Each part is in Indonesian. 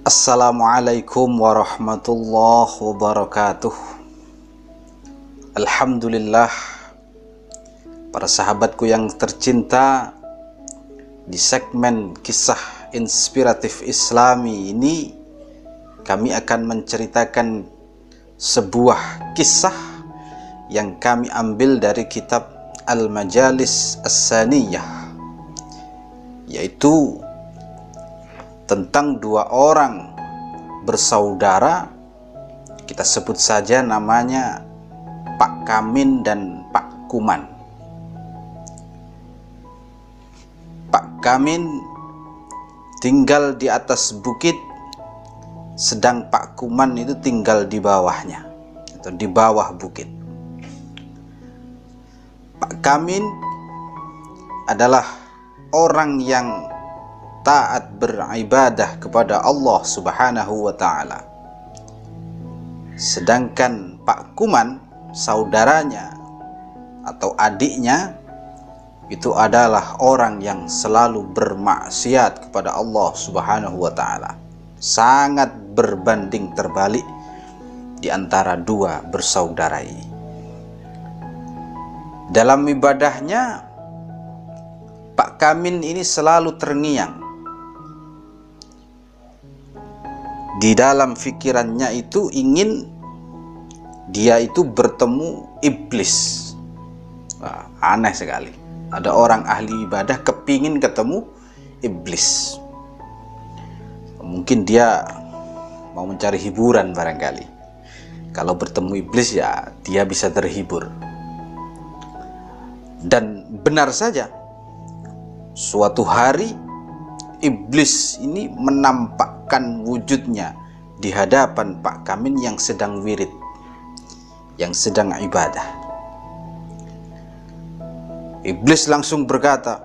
Assalamualaikum warahmatullahi wabarakatuh. Alhamdulillah, para sahabatku yang tercinta, di segmen kisah inspiratif Islami ini kami akan menceritakan sebuah kisah yang kami ambil dari kitab Al-Majalis As-Saniyah, yaitu tentang dua orang bersaudara. Kita sebut saja namanya Pak Kamin dan Pak Kuman. Pak Kamin tinggal di atas bukit, sedang Pak Kuman itu tinggal di bawahnya atau di bawah bukit. Pak Kamin adalah orang yang taat beribadah kepada Allah Subhanahu wa Ta'ala. Sedangkan Pak Kuman, saudaranya atau adiknya, itu adalah orang yang selalu bermaksiat kepada Allah Subhanahu wa Ta'ala. Sangat berbanding terbalik di antara dua bersaudara ini. Dalam ibadahnya, Pak Kamin ini selalu terngiang. Di dalam pikirannya itu ingin dia itu bertemu iblis. Wah, aneh sekali. Ada orang ahli ibadah kepingin ketemu iblis. Mungkin dia mau mencari hiburan barangkali. Kalau bertemu iblis ya dia bisa terhibur. Dan benar saja, suatu hari iblis ini menampakkan wujudnya di hadapan Pak Kamin yang sedang wirid, yang sedang ibadah. Iblis langsung berkata,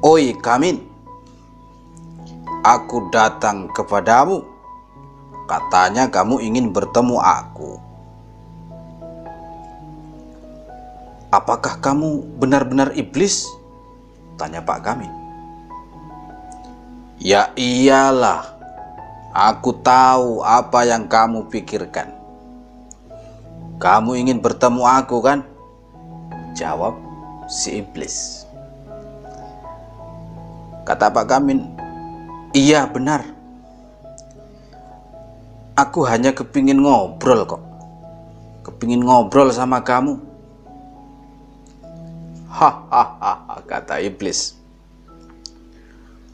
"Oi Kamin, aku datang kepadamu. Katanya kamu ingin bertemu aku. Apakah kamu benar-benar iblis?" tanya Pak Kamin. "Ya iyalah, aku tahu apa yang kamu pikirkan. Kamu ingin bertemu aku kan?" jawab si iblis. Kata Pak Kamin, "Iya benar. Aku hanya kepingin ngobrol kok. Kepingin ngobrol sama kamu." "Hahaha," kata iblis.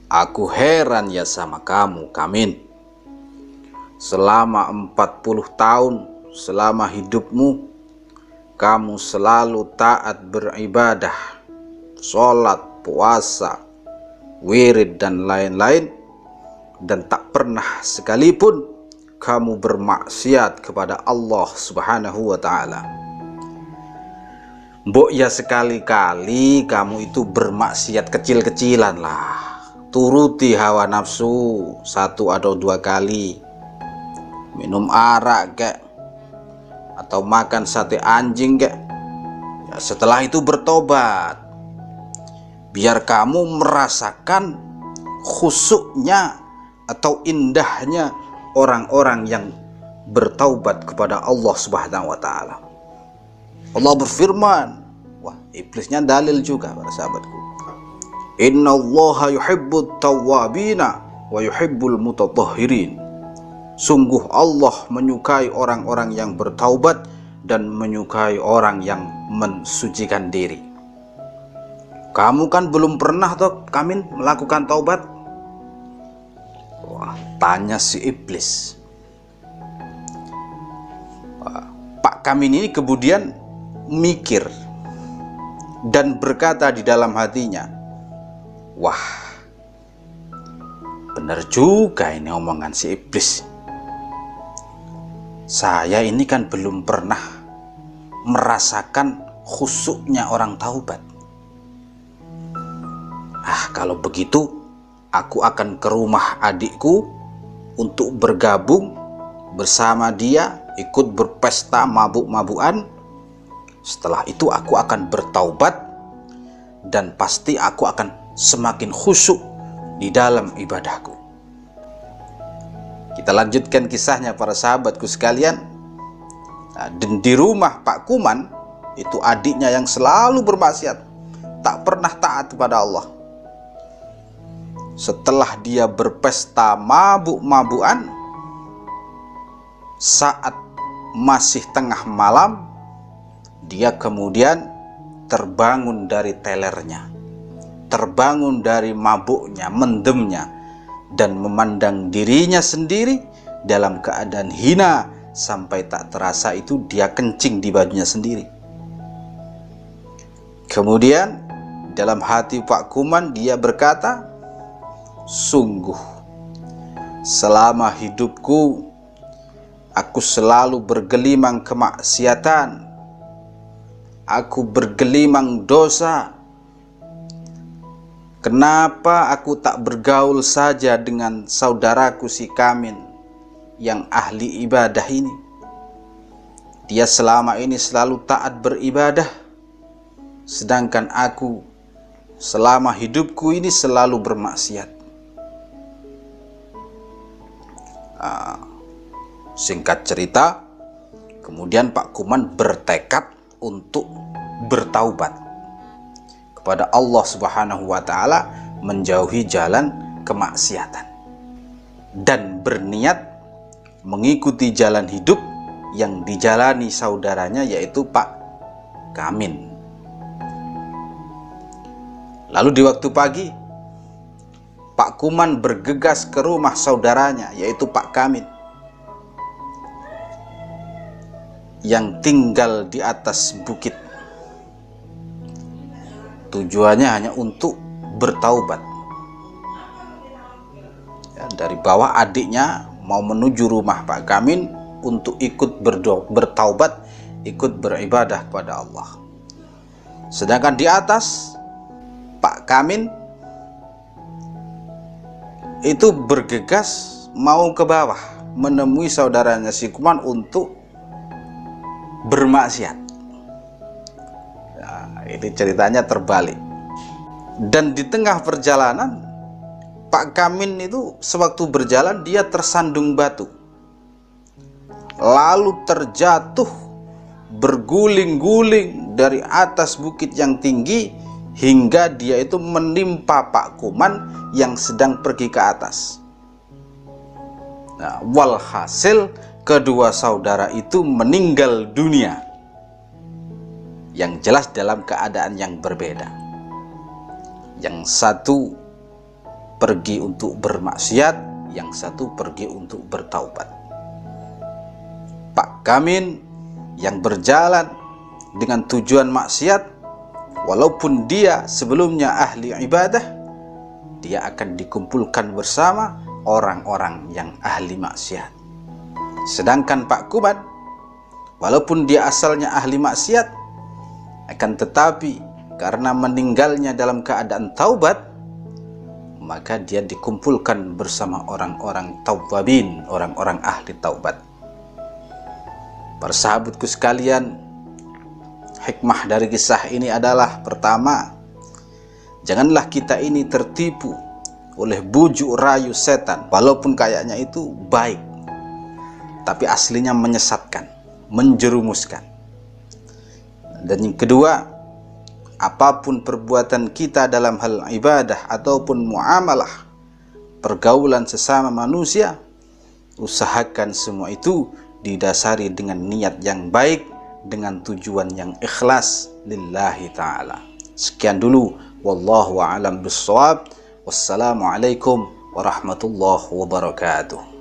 "Aku heran ya sama kamu, Kamin. Selama 40 tahun, selama hidupmu, kamu selalu taat beribadah, sholat, puasa, wirid, dan lain-lain. Dan tak pernah sekalipun kamu bermaksiat kepada Allah Subhanahu wa Ta'ala. Mbok ya sekali-kali kamu itu bermaksiat kecil-kecilan lah. Turuti hawa nafsu 1 atau 2 kali. Minum arak kek, atau makan sate anjing kek. Ya, setelah itu bertobat. Biar kamu merasakan khusyuknya atau indahnya orang-orang yang bertaubat kepada Allah Subhanahu wa Ta'ala." Allah berfirman, wah, iblisnya dalil juga para sahabatku. "Innallaha yuhibbut tawwabina wa yuhibbul mutatahhirin." Sungguh Allah menyukai orang-orang yang bertaubat dan menyukai orang yang mensucikan diri. Kamu kan belum pernah toh Kamin melakukan taubat? Wah, tanya si iblis. Wah, Pak Kamin ini kemudian mikir dan berkata di dalam hatinya, wah, benar juga ini omongan si iblis. Saya ini kan belum pernah merasakan khusyuknya orang taubat. Kalau begitu aku akan ke rumah adikku untuk bergabung bersama dia, ikut berpesta mabuk-mabukan. Setelah itu aku akan bertaubat dan pasti aku akan semakin khusyuk di dalam ibadahku. Kita lanjutkan kisahnya para sahabatku sekalian. Dan di rumah Pak Kuman itu adiknya yang selalu bermaksiat, tak pernah taat kepada Allah. Setelah dia berpesta mabuk-mabukan, saat masih tengah malam, dia kemudian terbangun dari telernya, terbangun dari mabuknya, mendemnya, dan memandang dirinya sendiri dalam keadaan hina, sampai tak terasa itu dia kencing di bajunya sendiri. Kemudian dalam hati Pak Kuman dia berkata, sungguh selama hidupku aku selalu bergelimang kemaksiatan, aku bergelimang dosa. Kenapa aku tak bergaul saja dengan saudaraku si Kamin yang ahli ibadah ini? Dia selama ini selalu taat beribadah, sedangkan aku selama hidupku ini selalu bermaksiat. Singkat cerita, kemudian Pak Kuman bertekad untuk bertaubat kepada Allah Subhanahu wa Ta'ala, menjauhi jalan kemaksiatan, dan berniat mengikuti jalan hidup yang dijalani saudaranya, yaitu Pak Kamin. Lalu di waktu pagi, Pak Kuman bergegas ke rumah saudaranya, yaitu Pak Kamin, yang tinggal di atas bukit. Tujuannya hanya untuk bertaubat. Dari bawah adiknya mau menuju rumah Pak Kamin untuk ikut bertaubat, ikut beribadah kepada Allah. Sedangkan di atas, Pak Kamin itu bergegas mau ke bawah menemui saudaranya si Kuman untuk bermaksiat. Ini ceritanya terbalik. Dan di tengah perjalanan, Pak Kamin itu sewaktu berjalan dia tersandung batu, lalu terjatuh berguling-guling dari atas bukit yang tinggi hingga dia itu menimpa Pak Kuman yang sedang pergi ke atas. Walhasil kedua saudara itu meninggal dunia, yang jelas dalam keadaan yang berbeda. Yang satu pergi untuk bermaksiat, yang satu pergi untuk bertaubat. Pak Kamin yang berjalan dengan tujuan maksiat, walaupun dia sebelumnya ahli ibadah, dia akan dikumpulkan bersama orang-orang yang ahli maksiat. Sedangkan Pak Kuman, walaupun dia asalnya ahli maksiat, akan tetapi karena meninggalnya dalam keadaan taubat, maka dia dikumpulkan bersama orang-orang tawabin, orang-orang ahli taubat. Para sahabatku sekalian, hikmah dari kisah ini adalah, pertama, janganlah kita ini tertipu oleh bujuk rayu setan, walaupun kayaknya itu baik, tapi aslinya menyesatkan, menjerumuskan. Dan yang kedua, apapun perbuatan kita dalam hal ibadah ataupun muamalah, pergaulan sesama manusia, usahakan semua itu didasari dengan niat yang baik, dengan tujuan yang ikhlas lillahi ta'ala. Sekian dulu, wallahu a'lam bissawab. Wassalamualaikum warahmatullahi wabarakatuh.